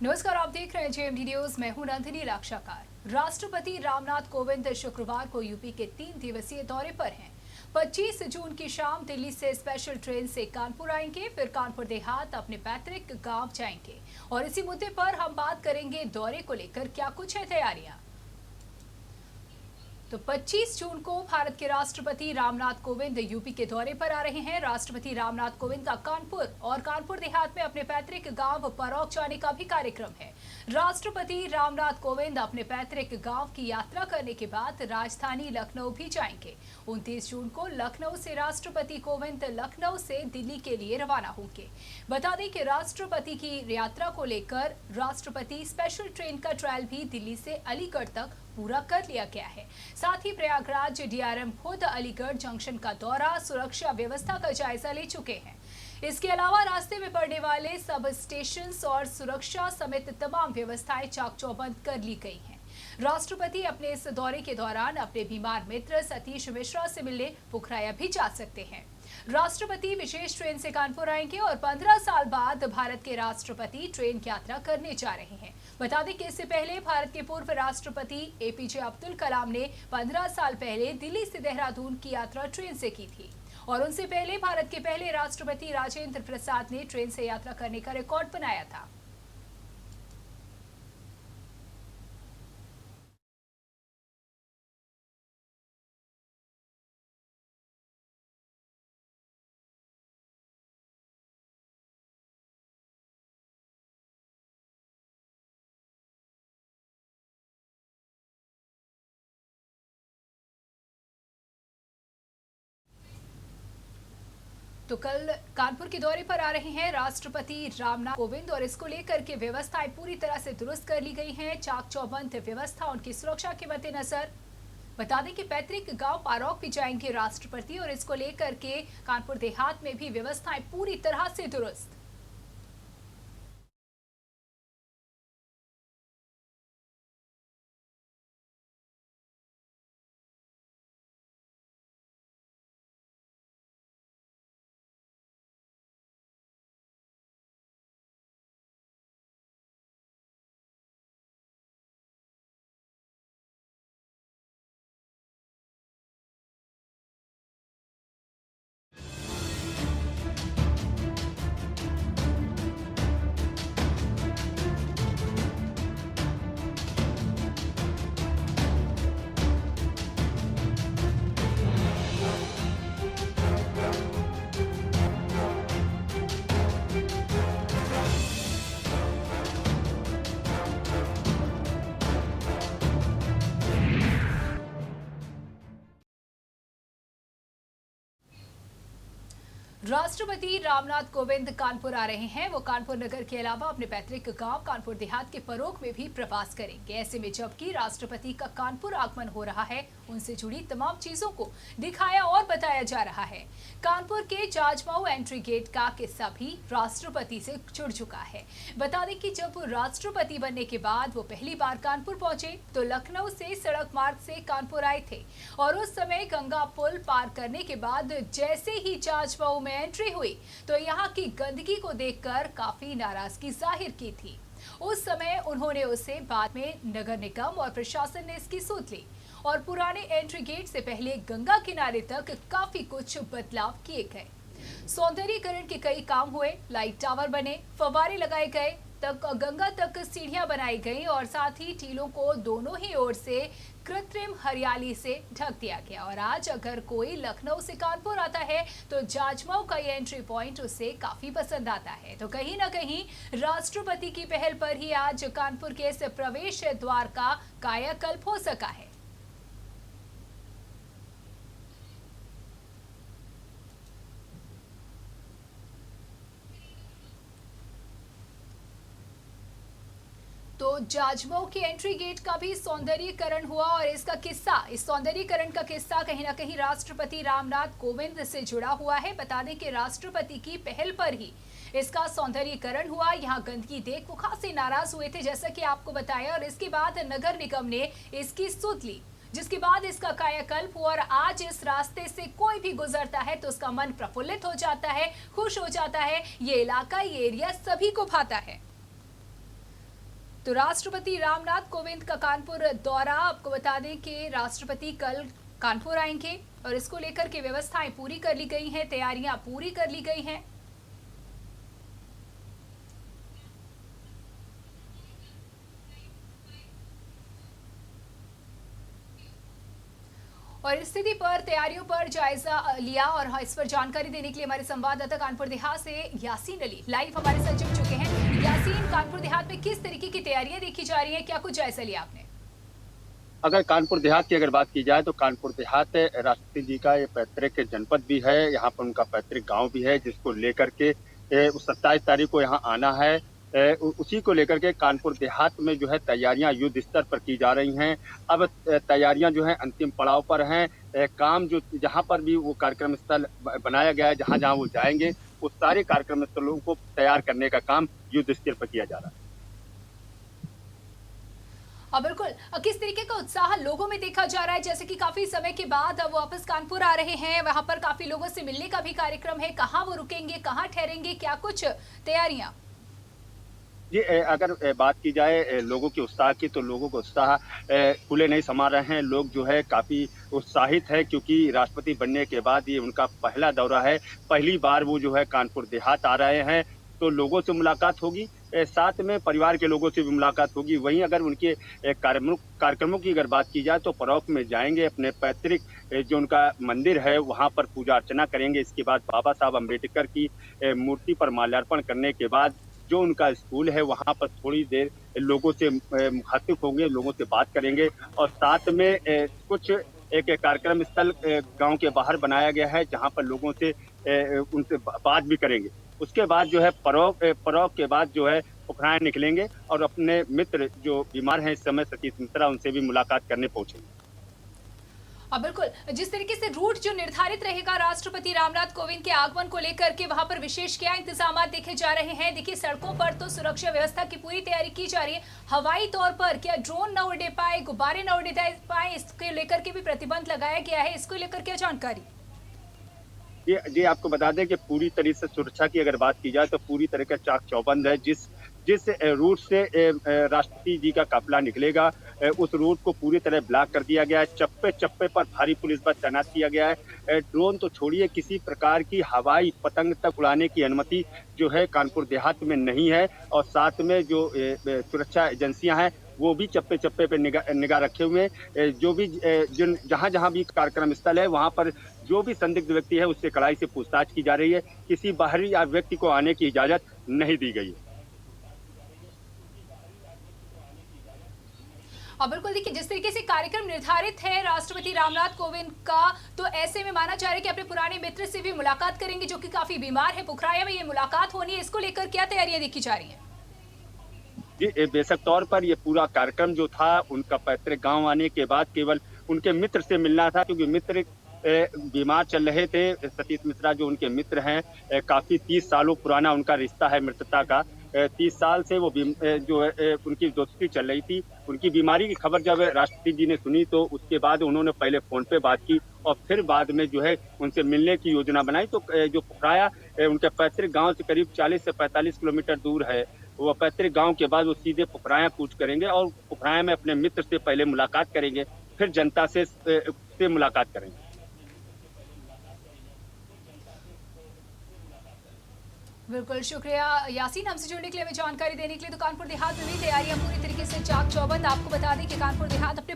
नमस्कार, आप देख रहे हैं जेएमडी न्यूज। मैं हूं नंदिनी लाक्षाकार। राष्ट्रपति रामनाथ कोविंद शुक्रवार को यूपी के 3 दिवसीय दौरे पर हैं। 25 जून की शाम दिल्ली से स्पेशल ट्रेन से कानपुर आएंगे, फिर कानपुर देहात अपने पैतृक गांव जाएंगे। और इसी मुद्दे पर हम बात करेंगे, दौरे को लेकर क्या कुछ है तैयारियां। तो 25 जून को भारत के राष्ट्रपति रामनाथ कोविंद यूपी के दौरे पर आ रहे हैं। राष्ट्रपति रामनाथ कोविंद का कानपुर और कानपुर देहात में अपने पैतृक गांव परौक जाने का भी कार्यक्रम है। राष्ट्रपति रामनाथ कोविंद अपने पैतृक गांव की यात्रा करने के बाद राजधानी लखनऊ भी जाएंगे। 29 जून को लखनऊ से राष्ट्रपति कोविंद लखनऊ से दिल्ली के लिए रवाना होंगे। बता दें कि राष्ट्रपति की यात्रा को लेकर राष्ट्रपति स्पेशल ट्रेन का ट्रायल भी दिल्ली से अलीगढ़ तक पूरा कर लिया गया है। साथ ही प्रयागराज डीआरएम खुद अलीगढ़ जंक्शन का दौरा, सुरक्षा व्यवस्था का जायजा ले चुके हैं। इसके अलावा रास्ते में पड़ने वाले सब स्टेशन और सुरक्षा समेत तमाम व्यवस्थाएं चाक चौबंद कर ली गई हैं। राष्ट्रपति अपने इस दौरे के दौरान अपने बीमार मित्र सतीश मिश्रा से मिलने पुखराया भी जा सकते हैं। राष्ट्रपति विशेष ट्रेन से कानपुर आएंगे और 15 साल बाद भारत के राष्ट्रपति ट्रेन यात्रा करने जा रहे हैं। बता दें कि इससे पहले भारत के पूर्व राष्ट्रपति एपीजे अब्दुल कलाम ने 15 साल पहले दिल्ली से देहरादून की यात्रा ट्रेन से की थी। और उनसे पहले भारत के पहले राष्ट्रपति राजेंद्र प्रसाद ने ट्रेन से यात्रा करने का रिकॉर्ड बनाया था। तो कल कानपुर के दौरे पर आ रहे हैं राष्ट्रपति रामनाथ कोविंद और इसको लेकर के व्यवस्थाएं पूरी तरह से दुरुस्त कर ली गई हैं। चाक चौबंद व्यवस्था उनकी सुरक्षा के मद्देनजर। बता दें कि पैतृक गांव पारौक भी जाएंगे राष्ट्रपति और इसको लेकर के कानपुर देहात में भी व्यवस्थाएं पूरी तरह से दुरुस्त। राष्ट्रपति रामनाथ कोविंद कानपुर आ रहे हैं। वो कानपुर नगर के अलावा अपने पैतृक गांव कानपुर देहात के परौक में भी प्रवास करेंगे। ऐसे में जबकि राष्ट्रपति का कानपुर आगमन हो रहा है, उनसे जुड़ी तमाम चीजों को दिखाया और बताया जा रहा है। कानपुर के जाजमाऊ एंट्री गेट का किस्सा भी राष्ट्रपति से जुड़ चुका है। बता दें कि जब वो राष्ट्रपति बनने के बाद वो पहली बार कानपुर पहुंचे तो लखनऊ से सड़क मार्ग से कानपुर आए थे और उस समय गंगा पुल पार करने के बाद जैसे ही जाजमाऊ में एंट्री हुई तो यहाँ की गंदगी को देखकर काफी नाराजगी जाहिर की थी। उस समय उन्होंने उसे बाद में नगर निगम और प्रशासन ने इसकी सूद ली और पुराने एंट्री गेट से पहले गंगा किनारे तक काफी कुछ बदलाव किए गए। सौंदर्यीकरण के कई काम हुए, लाइट टावर बने, फव्वारे लगाए गए, तक गंगा तक सीढ़ियां बनाई गई और साथ ही टीलों को दोनों ही ओर से कृत्रिम हरियाली से ढक दिया गया। और आज अगर कोई लखनऊ से कानपुर आता है तो जाजमाऊ का ये एंट्री पॉइंट उसे काफी पसंद आता है। तो कहीं ना कहीं राष्ट्रपति की पहल पर ही आज कानपुर के इस प्रवेश द्वार का कायाकल्प हो सका है। तो जाजमाऊ के एंट्री गेट का भी सौंदर्यीकरण हुआ और इस सौंदर्यीकरण का किस्सा कहीं ना कहीं राष्ट्रपति रामनाथ कोविंद से जुड़ा हुआ है। बता दें कि राष्ट्रपति की पहल पर ही इसका सौंदर्यीकरण हुआ। यहाँ गंदगी देख वो खासे नाराज हुए थे, जैसा कि आपको बताया, और इसके बाद नगर निगम ने इसकी सुध ली, जिसके बाद इसका कायाकल्प हुआ और आज इस रास्ते से कोई भी गुजरता है तो उसका मन प्रफुल्लित हो जाता है, खुश हो जाता है। ये इलाका, ये एरिया सभी को भाता है। तो राष्ट्रपति रामनाथ कोविंद का कानपुर दौरा, आपको बता दें कि राष्ट्रपति कल कानपुर आएंगे और इसको लेकर के व्यवस्थाएं पूरी कर ली गई हैं, तैयारियां पूरी कर ली गई हैं। और स्थिति पर, तैयारियों पर जायजा लिया और इस पर जानकारी देने के लिए हमारे संवाददाता कानपुर देहात से यासीन अली लाइव हमारे साथ जुड़ चुके हैं। यासीन, कानपुर देहात में किस तरीके की तैयारियां देखी जा रही हैं, क्या कुछ जायजा लिया आपने? अगर कानपुर देहात की अगर बात की जाए तो कानपुर देहात राष्ट्रपति जी का ये पैतृक जनपद भी है, यहाँ पर उनका पैतृक गांव भी है, जिसको लेकर के 27 तारीख को यहाँ आना है। उसी को लेकर के कानपुर देहात में जो है तैयारियां युद्ध स्तर पर की जा रही हैं। अब तैयारियां जो है अंतिम पड़ाव पर हैं। काम जो जहां पर भी वो कार्यक्रम स्थल बनाया गया है, जहां जहां वो जाएंगे, उस सारे कार्यक्रम स्थलों को तैयार करने का काम युद्ध स्तर पर किया जा रहा है। बिल्कुल, किस तरीके का उत्साह लोगों में देखा जा रहा है, जैसे कि काफी समय के बाद अब वापस कानपुर आ रहे हैं, वहां पर काफी लोगों से मिलने का भी कार्यक्रम है, कहाँ वो रुकेंगे, कहाँ ठहरेंगे, क्या कुछ तैयारियां? जी, अगर बात की जाए लोगों के उत्साह की, तो लोगों का उत्साह खुले नहीं समा रहे हैं। लोग जो है काफी उत्साहित है, क्योंकि राष्ट्रपति बनने के बाद ये उनका पहला दौरा है। पहली बार वो जो है कानपुर देहात आ रहे हैं, तो लोगों से मुलाकात होगी, साथ में परिवार के लोगों से भी मुलाकात होगी। वहीं अगर उनके कार्यक्रमों की अगर बात की जाए तो परौक में जाएंगे, अपने पैतृक जो उनका मंदिर है वहां पर पूजा अर्चना करेंगे। इसके बाद बाबा साहब अम्बेडकर की मूर्ति पर माल्यार्पण करने के बाद जो उनका स्कूल है वहां पर थोड़ी देर लोगों से मुखातिब होंगे, लोगों से बात करेंगे। और साथ में कुछ एक कार्यक्रम स्थल गांव के बाहर बनाया गया है, जहां पर लोगों से उनसे बात भी करेंगे। उसके बाद जो है परौक के बाद जो है पोखराया निकलेंगे और अपने मित्र जो बीमार हैं इस समय, सतीश मिश्रा, उनसे भी मुलाकात करने पहुंचेंगे। बिल्कुल, जिस तरीके से रूट जो निर्धारित रहेगा राष्ट्रपति रामनाथ कोविंद के आगमन को लेकर के, वहां पर विशेष क्या इंतजाम देखे जा रहे हैं? देखिए, सड़कों पर तो सुरक्षा व्यवस्था की पूरी तैयारी की जा रही है। हवाई तौर पर क्या ड्रोन न उड़े पाए, गुब्बारे न उड़े पाए, इसके लेकर के भी प्रतिबंध लगाया गया है, इसको लेकर क्या जानकारी? जी, आपको बता दें कि पूरी तरह से सुरक्षा की अगर बात की जाए तो पूरी तरह का चाक चौबंद है। जिस जिस रूट से राष्ट्रपति जी का काफिला निकलेगा, उस रूट को पूरी तरह ब्लॉक कर दिया गया है। चप्पे चप्पे पर भारी पुलिस बल तैनात किया गया है। ड्रोन तो छोड़िए, किसी प्रकार की हवाई पतंग तक उड़ाने की अनुमति जो है कानपुर देहात में नहीं है। और साथ में जो सुरक्षा एजेंसियां हैं वो भी चप्पे चप्पे पे निगाह रखे हुए हैं। जो भी जहां जहां भी कार्यक्रम स्थल है वहां पर जो भी संदिग्ध व्यक्ति है उससे कड़ाई से पूछताछ की जा रही है। किसी बाहरी व्यक्ति को आने की इजाजत नहीं दी गई है। बिल्कुल, देखिए, जिस तरीके से कार्यक्रम निर्धारित है राष्ट्रपति रामनाथ कोविंद का, तो ऐसे में माना जा रहा है कि अपने पुराने मित्र से भी मुलाकात करेंगे जो कि काफी बीमार है। पोखराया में ये मुलाकात होनी है, इसको लेकर क्या तैयारियां देखी जा रही हैं? जी, बेशक तौर पर ये पूरा कार्यक्रम जो था उनका पैतृक गांव आने के बाद केवल उनके मित्र से मिलना था, क्योंकि मित्र बीमार चल रहे थे। सतीश मिश्रा जो उनके मित्र हैं, काफी 30 सालों पुराना उनका रिश्ता है मित्रता का। 30 साल से वो जो है उनकी दोस्ती चल रही थी। उनकी बीमारी की खबर जब राष्ट्रपति जी ने सुनी तो उसके बाद उन्होंने पहले फोन पे बात की और फिर बाद में जो है उनसे मिलने की योजना बनाई। तो जो पोखराया उनके पैतृक गांव से करीब 40 से 45 किलोमीटर दूर है, वो पैतृक गांव के बाद वो सीधे पोखराया कूच करेंगे और पोखराया में अपने मित्र से पहले मुलाकात करेंगे, फिर जनता से मुलाकात करेंगे। बिल्कुल, शुक्रिया यासीन, हमसे जुड़ने के लिए, हमें जानकारी देने के लिए। तो कानपुर देहात में भी तैयारियां पूरी तरीके से चाक चौबंद। आपको बता दें कि कानपुर देहात अपने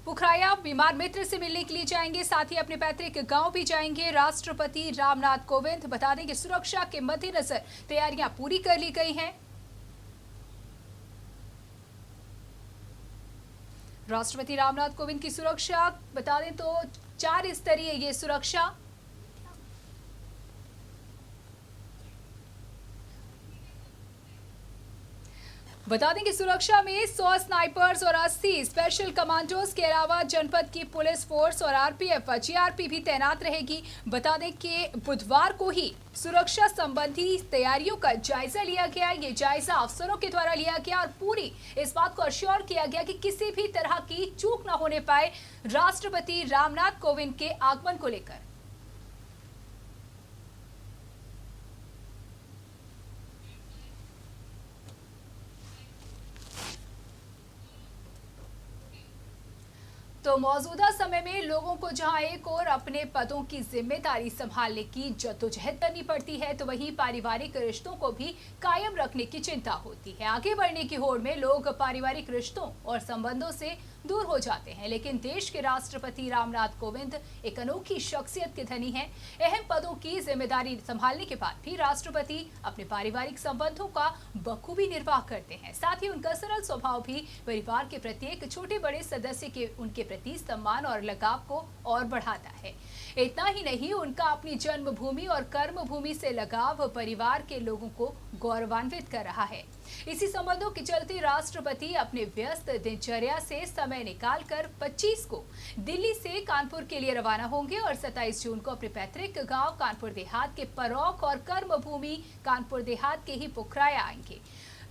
पोखराया बीमार मित्र से मिलने के लिए जाएंगे, साथ ही अपने पैतृक गांव भी जाएंगे राष्ट्रपति रामनाथ कोविंद। बता दें कि सुरक्षा के मद्देनजर तैयारियां पूरी कर ली गई हैं। राष्ट्रपति रामनाथ कोविंद की सुरक्षा बता दें तो 4 स्तरीय ये सुरक्षा। बता दें कि सुरक्षा में 100 स्नाइपर्स और 80 स्पेशल कमांडोज के अलावा जनपद की पुलिस फोर्स और आरपीएफ जीआरपी भी तैनात रहेगी। बता दें कि बुधवार को ही सुरक्षा संबंधी तैयारियों का जायजा लिया गया। ये जायजा अफसरों के द्वारा लिया गया और पूरी इस बात को अश्योर किया गया कि किसी भी तरह की चूक न होने पाए राष्ट्रपति रामनाथ कोविंद के आगमन को लेकर। तो मौजूदा समय में लोगों को जहां एक और अपने पदों की जिम्मेदारी संभालने की जद्दोजहद करनी पड़ती है, तो वहीं पारिवारिक रिश्तों को भी कायम रखने की चिंता होती है। आगे बढ़ने की होड़ में लोग पारिवारिक रिश्तों और संबंधों से दूर हो जाते हैं, लेकिन देश के राष्ट्रपति रामनाथ कोविंद एक अनोखी शख्सियत के धनी हैं। अहम पदों की जिम्मेदारी संभालने के बाद भी राष्ट्रपति अपने पारिवारिक संबंधों का बखूबी निर्वाह करते हैं। साथ ही उनका सरल स्वभाव भी परिवार के प्रत्येक छोटे बड़े सदस्य के उनके प्रति सम्मान और लगाव को और बढ़ाता है। इतना ही नहीं, उनका अपनी जन्मभूमि और कर्मभूमि से लगाव परिवार के लोगों को गौरवान्वित कर रहा है। इसी संबंधों के चलते राष्ट्रपति अपने व्यस्त दिनचर्या से समय निकालकर 25 को दिल्ली से कानपुर के लिए रवाना होंगे और 27 जून को अपने पैतृक गांव कानपुर देहात के परौख और कर्मभूमि कानपुर देहात के ही पुखराया आएंगे।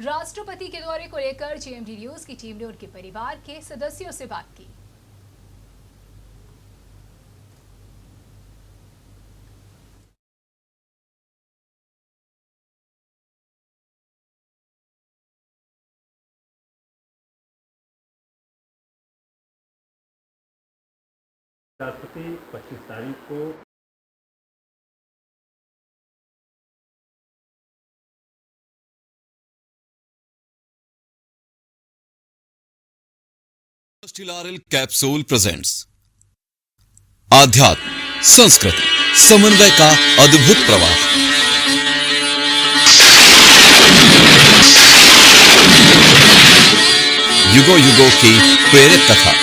राष्ट्रपति के दौरे को लेकर जेएमडी न्यूज की टीम ने उनके परिवार के सदस्यों से बात की। राष्ट्रपति 25 तारीख को स्टिलारिल कैप्सूल प्रेजेंट्स आध्यात्म संस्कृति समन्वय का अद्भुत प्रवाह। युगों युगों की प्रेरक कथा।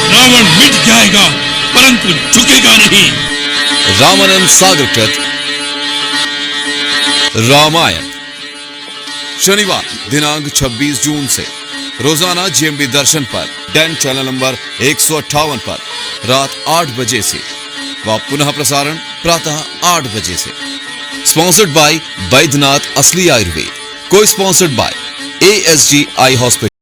रावण मिट जाएगा परंतु झुकेगा नहीं। रामानंद सागरकृत रामायण शनिवार दिनांक 26 जून से रोजाना जेएमबी दर्शन पर डैन चैनल नंबर 158 पर रात 8 बजे से व पुनः प्रसारण प्रातः 8 बजे से। स्पॉन्सर्ड बाय बैद्यनाथ असली आयुर्वेद, को sponsored by ASG eye hospital.